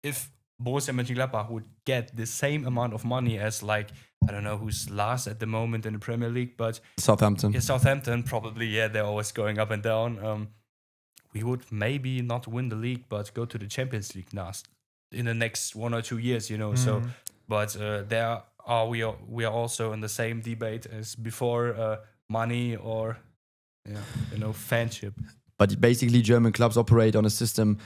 S1: if Borussia Mönchengladbach would get the same amount of money as I don't know who's last at the moment in the Premier League, but
S3: Southampton.
S1: Yeah, Southampton probably. Yeah, they're always going up and down. We would maybe not win the league, but go to the Champions League in the next 1 or 2 years. So, but we are also in the same debate as before, money or fanship.
S3: But basically, German clubs operate on a system.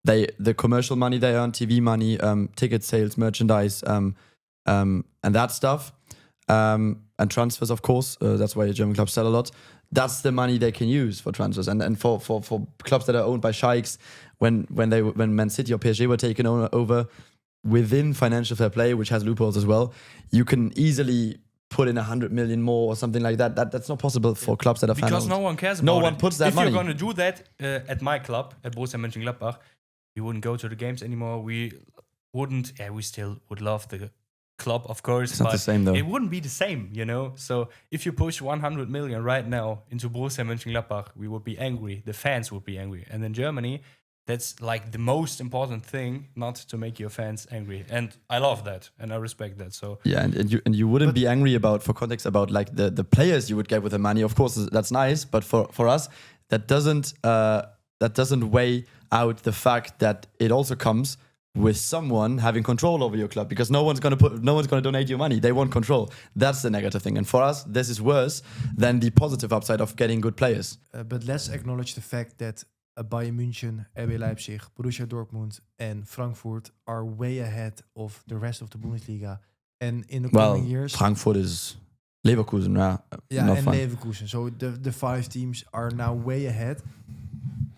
S3: The commercial money they earn, TV money, ticket sales, merchandise, and that stuff, and transfers, of course. That's why German clubs sell a lot. That's the money they can use for transfers. And for clubs that are owned by sheikhs, when Man City or PSG were taken over within financial fair play, which has loopholes as well, you can easily put in 100 million more or something like that. That's not possible for clubs that are
S1: because
S3: fan-owned.
S1: No one cares about it.
S3: No one puts that
S1: if
S3: money.
S1: If you're going to do that at my club, at Borussia Mönchengladbach, we wouldn't go to the games anymore. We wouldn't. Yeah, we still would love the club, of course.
S3: It's not the same though.
S1: It wouldn't be the same, So if you push 100 million right now into Borussia Mönchengladbach, we would be angry. The fans would be angry. And in Germany, that's like the most important thing, not to make your fans angry. And I love that and I respect that. So
S3: yeah, and you wouldn't be angry about like the players you would get with the money. Of course, that's nice, but for us, that doesn't weigh out the fact that it also comes with someone having control over your club, because no one's going to donate your money. They want control. That's the negative thing. And for us, this is worse than the positive upside of getting good players.
S2: But let's acknowledge the fact that Bayern München, RB Leipzig, Borussia Dortmund, and Frankfurt are way ahead of the rest of the Bundesliga. And in the coming years,
S3: Frankfurt is Leverkusen,
S2: and Leverkusen. So the 5 teams are now way ahead.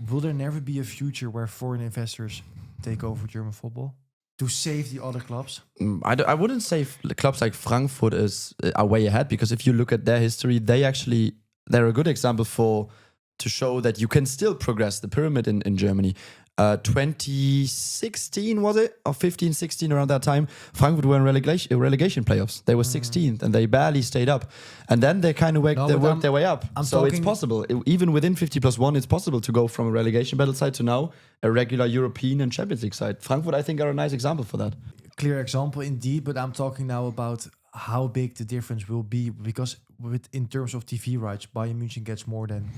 S2: Will there never be a future where foreign investors take over German football to save the other clubs?
S3: I wouldn't say clubs like Frankfurt are way ahead, because if you look at their history, they're a good example to show that you can still progress the pyramid in Germany. 2016 was it, or 15, 16, around that time, Frankfurt were in relegation playoffs. They were 16th and they barely stayed up, and then they kind of worked their way up. So it's possible, even within 50+1, it's possible to go from a relegation battle side to now a regular European and Champions League side. Frankfurt, I think, are a nice example for that.
S2: Clear example indeed, but I'm talking now about how big the difference will be, because in terms of TV rights, Bayern München gets more than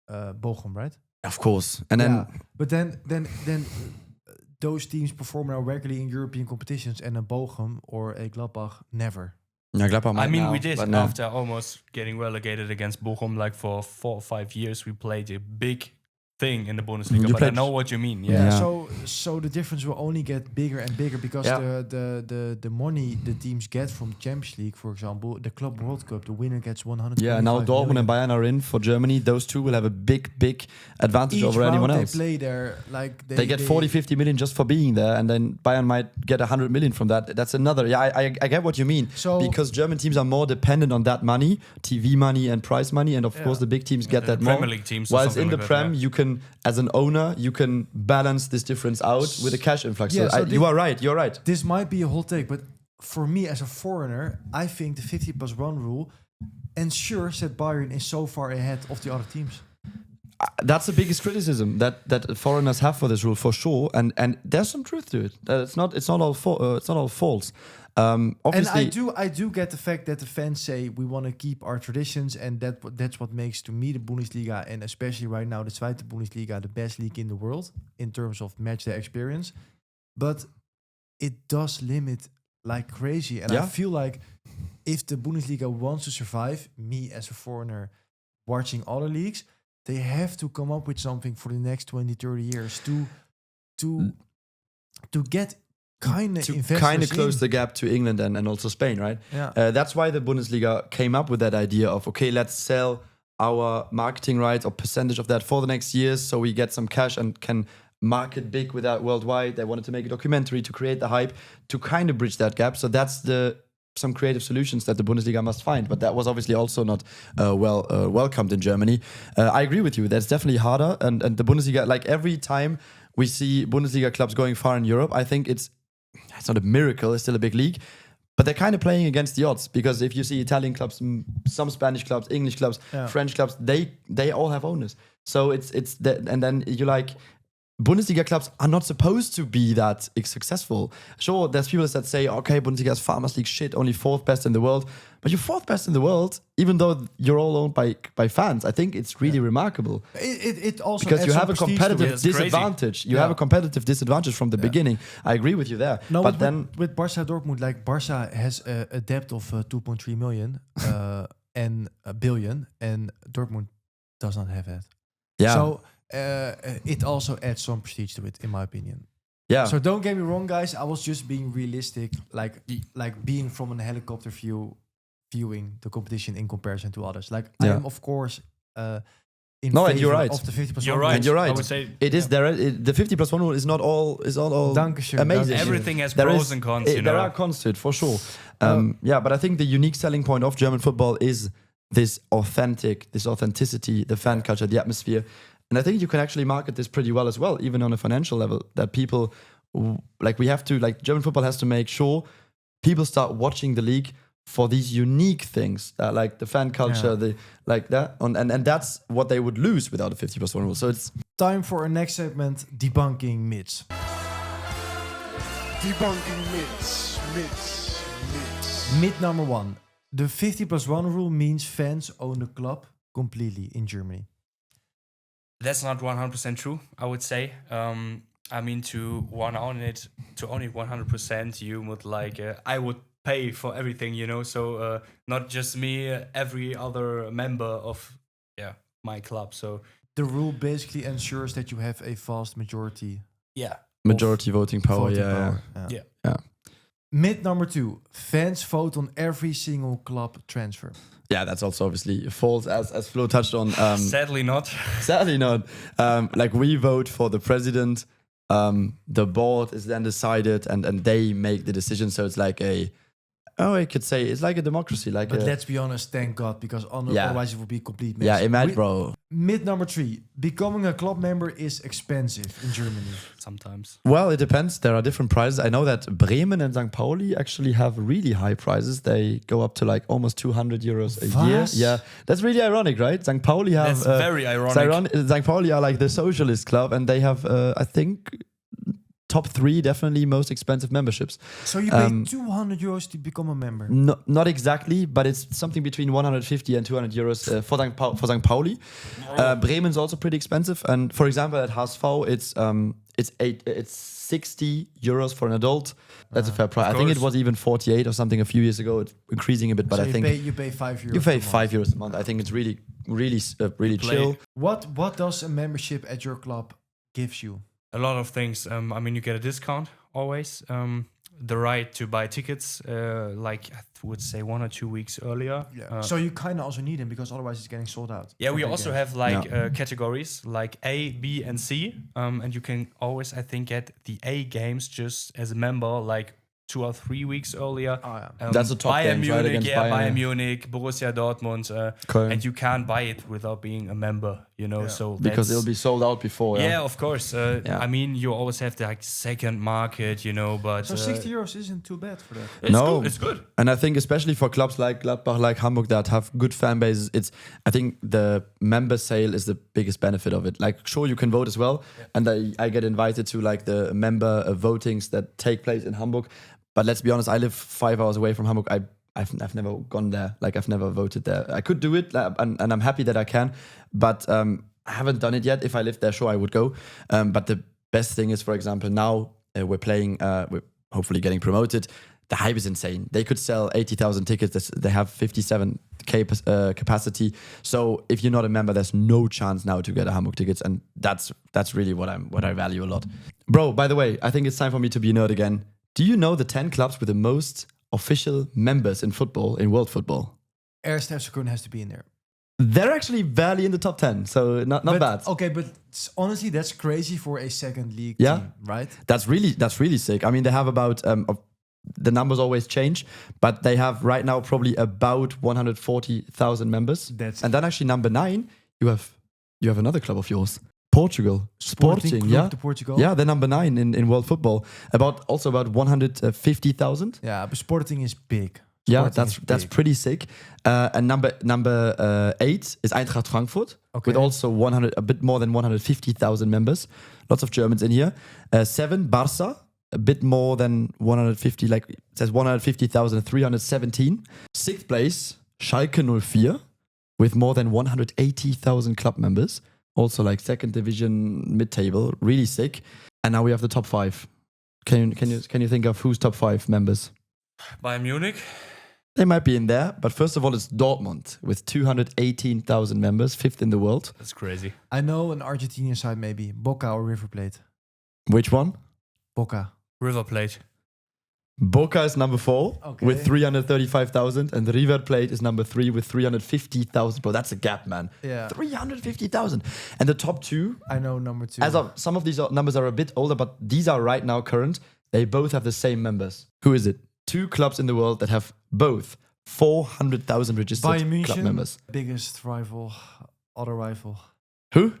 S2: Bochum, right?
S3: Of course, and then
S2: but then those teams perform now regularly in European competitions, and a Bochum or a Gladbach never.
S3: Yeah, Gladbach
S1: we did after almost getting relegated against Bochum, like for 4 or 5 years. We played a big thing in the Bundesliga, but I know what you mean. Yeah.
S2: So the difference will only get bigger and bigger, because the money the teams get from Champions League, for example, the Club World Cup, the winner gets 100.
S3: Yeah, now Dortmund and Bayern are in for Germany. Those two will have a big advantage over anyone else.
S2: They play there,
S3: they get 40-50 million just for being there, and then Bayern might get 100 million from that. That's another. Yeah, I get what you mean. Because German teams are more dependent on that money, TV money and prize money, and of course the big teams get that more.
S1: Premier League teams.
S3: Whilst in the Prem, you can, as an owner, you can balance this difference out with a cash influx. You are right. You're right.
S2: This might be a hot take, but for me as a foreigner, I think the 50+1 rule ensures that Bayern is so far ahead of the other teams.
S3: That's the biggest criticism that foreigners have for this rule, for sure, and there's some truth to it. It's not all false. Obviously,
S2: and I do get the fact that the fans say we want to keep our traditions, and that's what makes, to me, the Bundesliga, and especially right now the Zweite Bundesliga, the best league in the world in terms of matchday experience. But it does limit like crazy, and I feel like if the Bundesliga wants to survive, me as a foreigner watching other leagues, they have to come up with something for the next 20, 30 years to get kind of investors
S3: kind of close
S2: in.
S3: the gap to England and also Spain, right?
S2: Yeah.
S3: That's why the Bundesliga came up with that idea of, okay, let's sell our marketing rights or percentage of that for the next years so we get some cash and can market big with that worldwide. They wanted to make a documentary to create the hype to kind of bridge that gap. So that's some creative solutions that the Bundesliga must find. But that was obviously also not welcomed in Germany. I agree with you. That's definitely harder. And the Bundesliga, like every time we see Bundesliga clubs going far in Europe, I think it's not a miracle. It's still a big league. But they're kind of playing against the odds, because if you see Italian clubs, some Spanish clubs, English clubs, French clubs, they all have owners. So it's that, and then you like Bundesliga clubs are not supposed to be that successful. Sure, there's people that say, okay, Bundesliga is Farmers League shit, only fourth best in the world. But you're fourth best in the world, even though you're all owned by fans. I think it's really remarkable.
S2: It also
S3: because
S2: adds
S3: you
S2: some
S3: have a
S2: prestige to
S3: competitive
S2: it.
S3: disadvantage. You have a competitive disadvantage from the beginning. I agree with you there.
S2: No,
S3: but then
S2: with Barca Dortmund, like Barca has a debt of 2.3 million and a billion, and Dortmund does not have that.
S3: yeah,
S2: So it also adds some prestige to it, in my opinion.
S3: yeah.
S2: So don't get me wrong, guys. I was just being realistic, like being from a helicopter view, viewing the competition in comparison to others. Like I am, of course, in
S3: No,
S2: favor
S3: and you're right.
S2: of the 50%.
S1: You're right.
S3: And you're right.
S1: I would say
S3: It is there. The 50+1 rule is not all
S2: Dankeschön,
S3: amazing.
S2: Dankeschön.
S1: everything has
S3: There
S1: pros
S3: is-
S1: and cons. You
S3: there
S1: know,
S3: are cons to it for sure. Yeah, but I think the unique selling point of German football is this authenticity, the fan culture, the atmosphere, and I think you can actually market this pretty well as well, even on a financial level. That people German football has to make sure people start watching the league for these unique things, like the fan culture, and that's what they would lose without a 50+1 rule. So it's
S2: Time for our next segment, debunking myths.
S4: Debunking myths.
S2: Myth number 1. The 50+1 rule means fans own the club completely in Germany.
S1: that's not 100% true, I would say. I mean, to own it to own it 100%, you would I would pay for everything, you know. So not just me, every other member of my club. So
S2: The rule basically ensures that you have a vast majority
S3: majority voting power.
S2: voting
S3: Yeah,
S2: power.
S3: yeah.
S2: Myth number 2. Fans vote on every single club transfer.
S3: Yeah, that's also obviously false, as Flo touched on.
S1: sadly not.
S3: Sadly not. We vote for the president. The board is then decided, and they make the decision. So it's I could say it's like a democracy.
S2: But let's be honest, thank God, because otherwise it would be complete mess.
S3: Yeah, imagine, bro.
S2: Myth number 3. Becoming a club member is expensive in Germany.
S1: Sometimes.
S3: Well, it depends. There are different prices. I know that Bremen and St. Pauli actually have really high prices. They go up to almost 200 euros a year.
S2: Was?
S3: Yeah, that's really ironic, right? St. Pauli have...
S1: That's very ironic.
S3: St. Pauli are like the socialist club, and they have, I think, top 3 definitely most expensive memberships.
S2: So you pay 200 euros to become a member?
S3: No, not exactly, but it's something between 150 and 200 euros for St. Pauli. Bremen's also pretty expensive, and for example, at HSV, it's 60 euros for an adult. That's a fair price. I think it was even 48 or something a few years ago. It's increasing a bit, but
S2: So
S3: I think
S2: you pay 5 euros.
S3: you pay
S2: per month.
S3: 5 euros a month. I think it's really chill.
S2: What does a membership at your club gives you?
S1: A lot of things. I mean, you get a discount always. The right to buy tickets, I would say 1 or 2 weeks earlier.
S2: So you kind of also need them, because otherwise it's getting sold out.
S1: Yeah, we
S2: for big
S1: also
S2: games.
S1: have categories like A, B, and C, and you can always, I think, get the A games just as a member 2 or 3 weeks earlier.
S2: Oh, yeah.
S3: That's the top
S1: Bayern
S3: games, right,
S1: Munich,
S3: against
S1: yeah,
S3: Bayern,
S1: Bayern
S3: yeah.
S1: Munich, Borussia Dortmund,
S3: Köln.
S1: and you can't buy it without being a member, you know.
S2: Yeah.
S1: So
S3: Because
S1: that's-
S3: it'll be sold out before.
S1: yeah, of course.
S3: Yeah.
S1: I mean, you always have the second market, you know, but
S2: So 60 euros isn't too bad for that.
S1: it's
S3: No.
S1: good. It's good.
S3: And I think especially for clubs like Gladbach, like Hamburg, that have good fan bases, I think the member sale is the biggest benefit of it. Sure, you can vote as well, and I get invited to the member votings that take place in Hamburg. But let's be honest, I live 5 hours away from Hamburg. I've never gone there. I've never voted there. I could do it, and I'm happy that I can, but I haven't done it yet. If I lived there, sure, I would go. But the best thing is, for example, now we're playing, we're hopefully getting promoted. the hype is insane. They could sell 80,000 tickets. They have 57k capacity. So if you're not a member, there's no chance now to get a Hamburg tickets, and that's really what I value a lot. Bro, by the way, I think it's time for me to be a nerd again. Do you know the 10 clubs with the most official members in football, in world football?
S2: Erste FC Köln has to be in there.
S3: They're actually barely in the top 10, so not bad.
S2: Okay, but honestly, that's crazy for a second league
S3: Yeah.
S2: team, right?
S3: That's really sick. I mean, they have about the numbers always change, but they have right now probably about 140,000 members. And then actually number 9, you have another club of yours, Portugal, Sporting.
S2: Club de Portugal.
S3: Yeah, they're number 9 in world football. About 150,000.
S2: Yeah, but Sporting is big.
S3: Yeah,
S2: Sporting is
S3: that's
S2: big.
S3: pretty sick. And number 8 is Eintracht Frankfurt,
S2: Okay.
S3: with also a bit more than 150,000 members. Lots of Germans in here. 7, Barca, a bit more than 150, like it says 150,317. 6th place, Schalke 04, with more than 180,000 club members. Also like second division, mid-table, really sick. And now we have the top 5. Can you think of who's top 5 members?
S1: Bayern Munich.
S3: They might be in there, but first of all, it's Dortmund with 218,000 members, 5th in the world.
S1: That's crazy.
S2: I know an Argentinian side maybe, Boca or River Plate.
S3: Which one?
S2: Boca.
S1: River Plate.
S3: Boca is number 4
S2: Okay.
S3: with 335,000, and River Plate is number 3 with 350,000. Bro, that's a gap, man.
S2: Yeah.
S3: 350,000. And the top 2,
S2: I know number 2.
S3: as of some of these numbers are a bit older, but these are right now current. They both have the same members. Who is it? 2 clubs in the world that have both 400,000 registered
S2: Bayern München,
S3: club members.
S2: biggest rival, other rival,
S3: Who?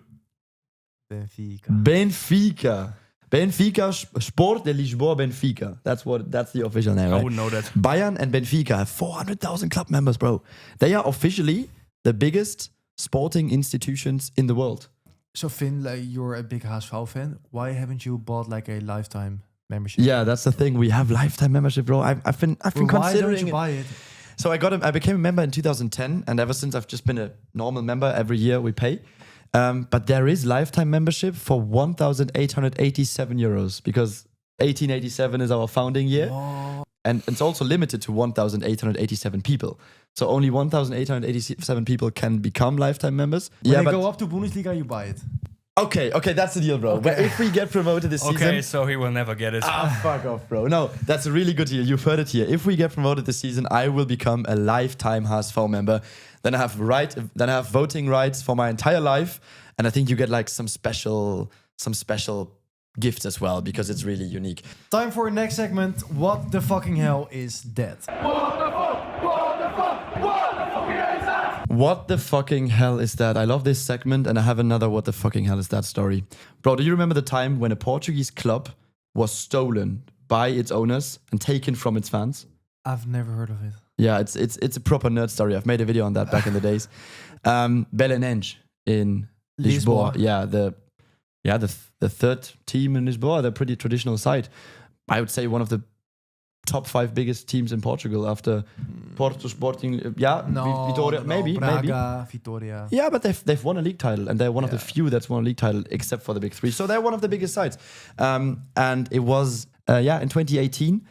S2: Benfica.
S3: Benfica, Sport de Lisboa Benfica. That's the official name,
S1: I
S3: right?
S1: wouldn't know that.
S3: Bayern and Benfica have 400,000 club members, bro. They are officially the biggest sporting institutions in the world.
S2: So Finn, like, you're a big HSV fan. Why haven't you bought like a lifetime membership?
S3: Yeah, that's the thing. We have lifetime membership, bro. I've been
S2: Well, why
S3: considering
S2: don't you
S3: it.
S2: buy it?
S3: So I became a member in 2010, and ever since I've just been a normal member. Every year we pay. But there is lifetime membership for 1,887 euros because 1887 is our founding year.
S2: Oh,
S3: And it's also limited to 1,887 people. So only 1,887 people can become lifetime members.
S2: when they go up to Bundesliga, you buy it.
S3: Okay, that's the deal, bro. But if we get promoted this season...
S1: Okay, so he will never get it.
S3: Fuck off, bro. No, that's a really good deal. You've heard it here. If we get promoted this season, I will become a lifetime HSV member. Then I have voting rights for my entire life. And I think you get like some special gifts as well, because it's really unique.
S2: Time for our next segment. What the fucking hell is that?
S3: What the fucking hell is that? I love this segment, and I have another what the fucking hell is that story. Bro, do you remember the time when a Portuguese club was stolen by its owners and taken from its fans?
S2: I've never heard of it.
S3: Yeah, it's a proper nerd story. I've made a video on that back in the days. Belenenses in Lisboa. Yeah, the third team in Lisboa. They're a pretty traditional side. I would say one of the top 5 biggest teams in Portugal after Porto, Sporting. Vitória, maybe.
S2: Braga, Vitória.
S3: Yeah, but they've won a league title, and they're one of the few that's won a league title, except for the big 3. So they're one of the biggest sides. And it was in 2018.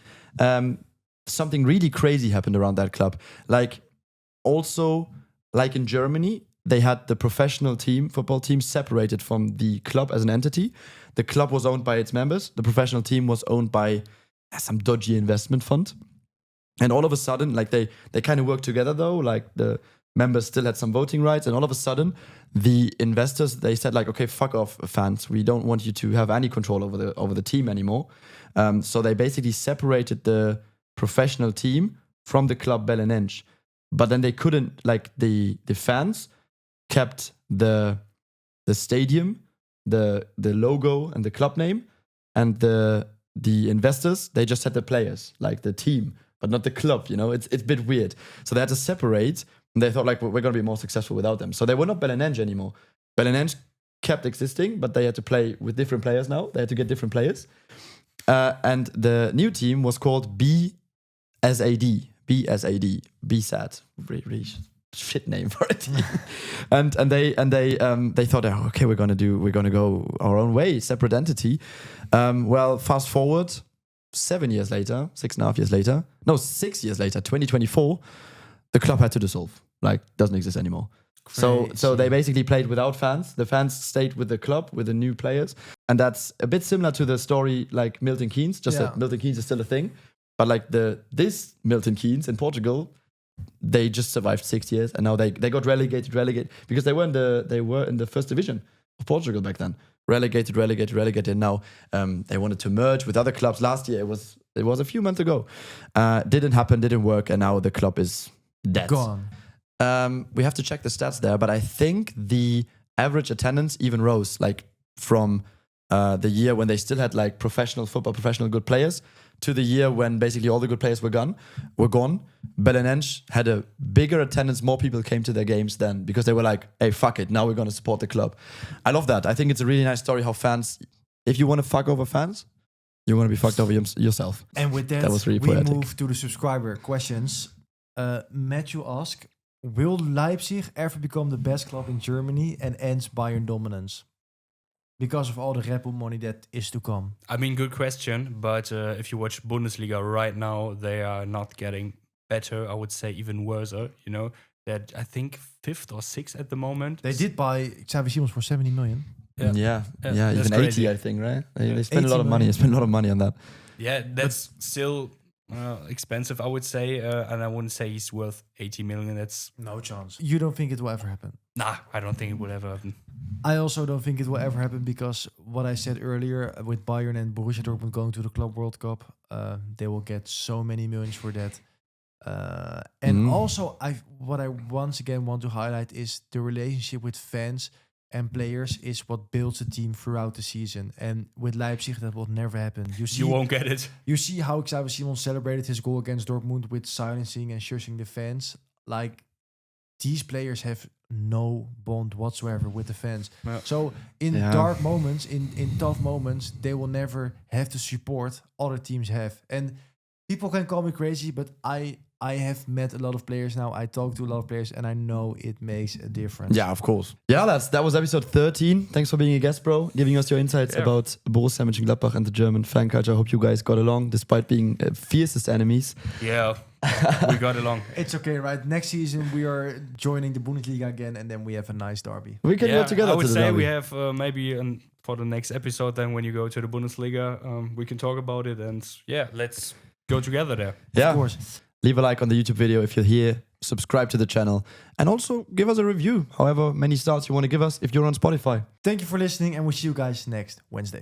S3: Something really crazy happened around that club. Like in Germany, they had the professional football team separated from the club as an entity. The club was owned by its members. The professional team was owned by some dodgy investment fund. And all of a sudden, like they kind of worked together though, like the members still had some voting rights. And all of a sudden, the investors, they said like, okay, fuck off, fans. We don't want you to have any control over the team anymore. So they basically separated the professional team from the club Belenenses. But then they couldn't, like the fans kept the stadium, the logo and the club name, and the investors, they just had the players, like the team, but not the club, you know? It's a bit weird. So they had to separate, and they thought like, we're going to be more successful without them. So they were not Belenenses anymore. Belenenses kept existing, but they had to play with different players now. They had to get different players. And the new team was called BSAD. BSAD. Really shit name for a team. and they thought, oh, okay, we're gonna go our own way, separate entity. Well, fast forward, 6.5 years later, 2024, the club had to dissolve. Like, doesn't exist anymore. So they basically played without fans. The fans stayed with the club, with the new players. And that's a bit similar to the story like Milton Keynes, just that Milton Keynes is still a thing. But like this Milton Keynes in Portugal, they just survived 6 years, and now they got relegated because they were in the first division of Portugal back then. Relegated. Now they wanted to merge with other clubs. Last year it was a few months ago. Didn't happen, didn't work, and now the club is dead.
S2: Gone.
S3: We have to check the stats there, but I think the average attendance even rose, like from the year when they still had like professional football, professional good players, to the year when basically all the good players were gone. Belenenses had a bigger attendance, more people came to their games then, because they were like, hey, fuck it, now we're going to support the club. I love that. I think it's a really nice story how fans, if you want to fuck over fans, you want to be fucked over yourself.
S2: And with that
S3: was really
S2: we
S3: poetic.
S2: move to the subscriber questions. Matthew asks, will Leipzig ever become the best club in Germany and ends Bayern dominance? Because of all the Red Bull money that is to come.
S1: I mean, good question. But if you watch Bundesliga right now, they are not getting better. I would say even worse. You know, they're, I think, 5th or 6th at the moment.
S2: They did buy Xavi Simons for 70 million.
S3: Yeah,
S1: that's
S3: even
S1: crazy.
S3: 80, I think, right? They spend a lot of money. They
S2: million.
S3: spend a lot of money on that.
S1: Yeah, that's still expensive, I would say. And I wouldn't say he's worth 80 million. That's
S2: No chance. You don't think it will ever happen?
S1: nah, I don't think it would ever happen.
S2: I also don't think it will ever happen because what I said earlier with Bayern and Borussia Dortmund going to the Club World Cup, they will get so many millions for that. And also, what I once again want to highlight is the relationship with fans and players is what builds a team throughout the season. And with Leipzig, that will never happen.
S1: You won't get it.
S2: You see how Xavi Simons celebrated his goal against Dortmund with silencing and shushing the fans. Like, these players have no bond whatsoever with the fans.
S1: Yeah.
S2: So in dark moments, in tough moments, they will never have the support other teams have. And people can call me crazy, but I have met a lot of players now. I talk to a lot of players, and I know it makes a difference.
S3: Yeah, of course. Yeah, that was episode 13. Thanks for being a guest, bro. Giving us your insights about Borussia Mönchengladbach and the German fan culture. I hope you guys got along, despite being fiercest enemies.
S1: Yeah, we got along.
S2: It's okay, right? Next season, we are joining the Bundesliga again, and then we have a nice derby.
S3: We can work together.
S1: I would
S3: to the
S1: say
S3: derby.
S1: we have maybe for the next episode, then when you go to the Bundesliga, we can talk about it. And yeah, let's go together there.
S3: Yeah.
S2: Of course.
S3: Leave a like on the YouTube video if you're here. Subscribe to the channel. And also give us a review, however many stars you want to give us if you're on Spotify.
S2: Thank you for listening, and we'll see you guys next Wednesday.